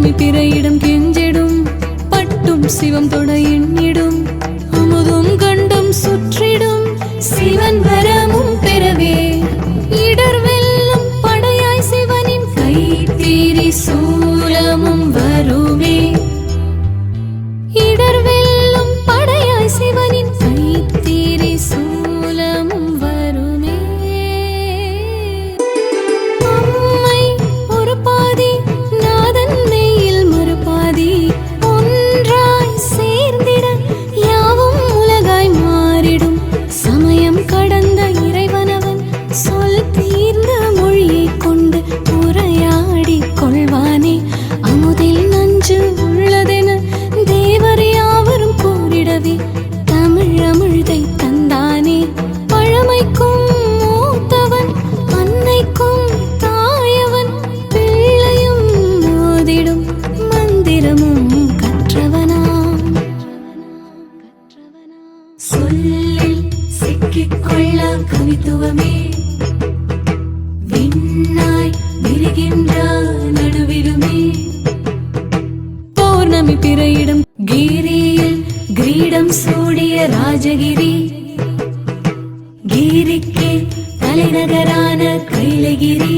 பௌர்ணமி பிறையிடம் கெஞ்சிடும் பட்டும் சிவம் தொட எண்ணிடும் அமுதும் கண்டும் சுற்றிடும் சிவன் வரமும் பெறவே இடர் வெல்லும் படையாய் சிவனின் கை தீரி சூலமும் வருமே இடர் வெல்லும் படையாய் சிவனின் கை தீரி சூலமும் வருமே அம்மை ஒரு பாதி நாதன் மெய்யில் மறுபாதி ஒன்றாய் சேர்ந்திட யாவும் உலகாய் மாறிடும் சமயம் கடந்த இறைவனவன் சொல் தீர்ந்த மொழியை கொண்டு உரையாடி கொள்வானே அமுதில் நஞ்சு உள்ளதென தேவர் யாவரும் கூறிடவே தமிழ் அமிழ்தை தந்தானே பழமைக்கும் மூத்தவன் அன்னைக்கும் தாயவன் பிள்ளையும் மோதிடும் மந்திரமும் கற்றவனாம் சொல்லில் சிக்கிக்கொள்ள கவித்துவமே விண்ணாய் விரிகின்ற நடுவிலுமே பௌர்ணமி பிறையிடம் கிரியில் கிரீடம் சூடிய ராஜகிரி கிரிக்கு தலைநகரான கைலகிரி